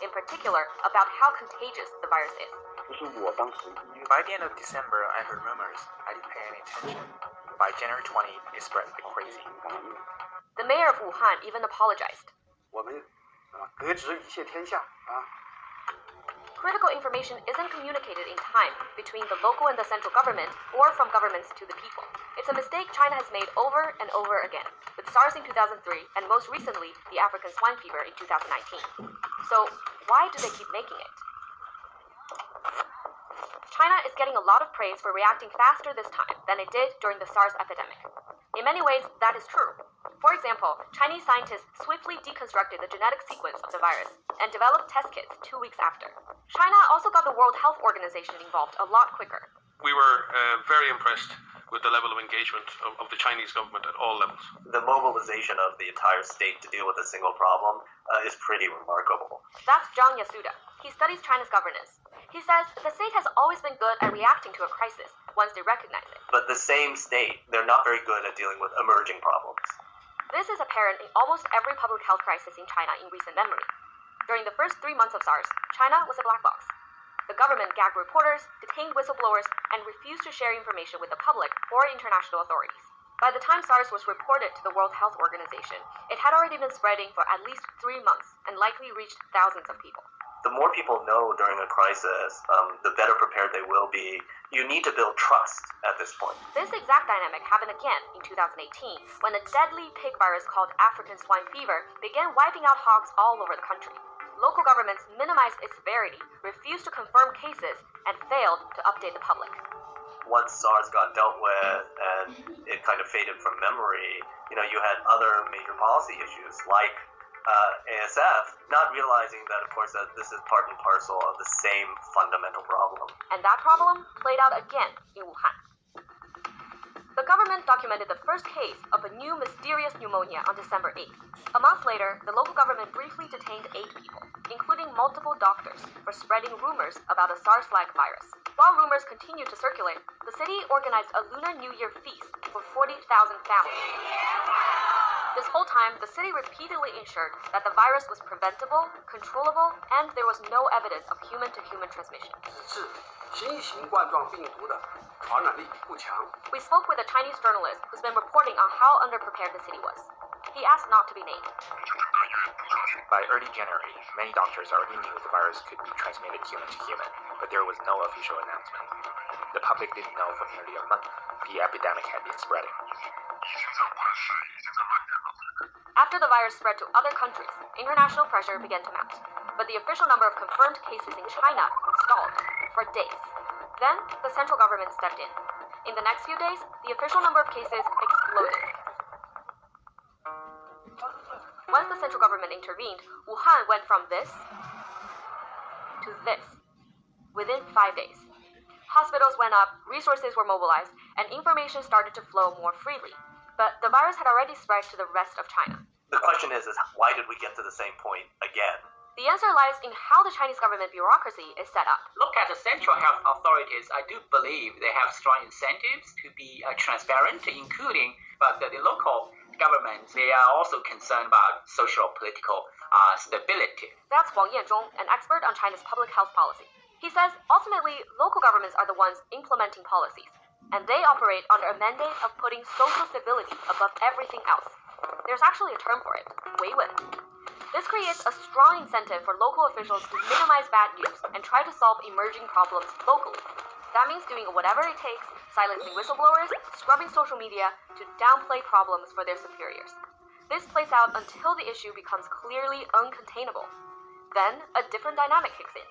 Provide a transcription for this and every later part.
in particular about how contagious the virus is. By the end of December, I heard rumors. I didn't pay any attention. By January 20, it spread like crazy. The mayor of Wuhan even apologized. Critical information isn't communicated in time between the local and the central government or from governments to the people. It's a mistake China has made over and over again, with SARS in 2003 and most recently the African swine fever in 2019. So why do they keep making it? China is getting a lot of praise for reacting faster this time than it did during the SARS epidemic. In many ways, that is true. For example, Chinese scientists swiftly deconstructed the genetic sequence of the virus and developed test kits 2 weeks after. China also got the World Health Organization involved a lot quicker. We were very impressed with the level of engagement of the Chinese government at all levels. The mobilization of the entire state to deal with a single problem is pretty remarkable. That's Zhang Yasuda. He studies China's governance. He says the state has always been good at reacting to a crisis once they recognize it. But the same state, they're not very good at dealing with emerging problems. This is apparent in almost every public health crisis in China in recent memory. During the first 3 months of SARS, China was a black box. The government gagged reporters, detained whistleblowers, and refused to share information with the public or international authorities. By the time SARS was reported to the World Health Organization, it had already been spreading for at least 3 months and likely reached thousands of people. The more people know during a crisis, the better prepared they will be. You need to build trust at this point. This exact dynamic happened again in 2018, when a deadly pig virus called African swine fever began wiping out hogs all over the country. Local governments minimized its severity, refused to confirm cases, and failed to update the public. Once SARS got dealt with and it kind of faded from memory, you had other major policy issues like ASF, not realizing that, of course, that this is part and parcel of the same fundamental problem. And that problem played out again in Wuhan. The government documented the first case of a new mysterious pneumonia on December 8th. A month later, the local government briefly detained 8 people, including multiple doctors, for spreading rumors about a SARS-like virus. While rumors continued to circulate, the city organized a Lunar New Year feast for 40,000 families. This whole time, the city repeatedly ensured that the virus was preventable, controllable, and there was no evidence of human-to-human transmission. We spoke with a Chinese journalist who's been reporting on how underprepared the city was. He asked not to be named. By early January, many doctors already knew the virus could be transmitted human to human, but there was no official announcement. The public didn't know for nearly a month the epidemic had been spreading. After the virus spread to other countries, international pressure began to mount. But the official number of confirmed cases in China stalled for days. Then, the central government stepped in. In the next few days, the official number of cases exploded. Once the central government intervened, Wuhan went from this to this within 5 days. Hospitals went up, resources were mobilized, and information started to flow more freely. But the virus had already spread to the rest of China. The question is why did we get to the same point again? The answer lies in how the Chinese government bureaucracy is set up. Look at the central health authorities. I do believe they have strong incentives to be transparent, including, but the local governments, they are also concerned about social political stability. That's Huang Yanzhong, an expert on China's public health policy. He says ultimately local governments are the ones implementing policies, and they operate under a mandate of putting social stability above everything else. There's actually a term for it, 维稳. This creates a strong incentive for local officials to minimize bad news and try to solve emerging problems locally. That means doing whatever it takes, silencing whistleblowers, scrubbing social media to downplay problems for their superiors. This plays out until the issue becomes clearly uncontainable. Then a different dynamic kicks in.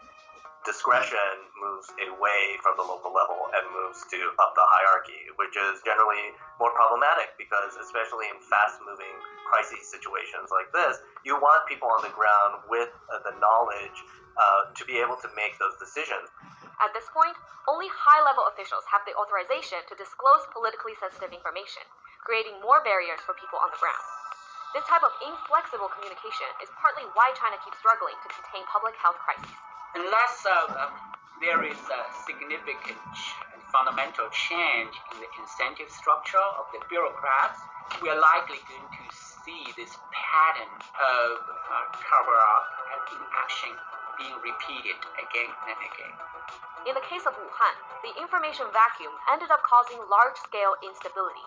Discretion moves away from the local level and moves to up the hierarchy, which is generally more problematic because, especially in fast-moving crisis situations like this, you want people on the ground with the knowledge to be able to make those decisions. At this point, only high-level officials have the authorization to disclose politically sensitive information, creating more barriers for people on the ground. This type of inflexible communication is partly why China keeps struggling to contain public health crises. Unless there is a significant and fundamental change in the incentive structure of the bureaucrats, we are likely going to see this pattern of cover-up and inaction being repeated again and again. In the case of Wuhan, the information vacuum ended up causing large-scale instability,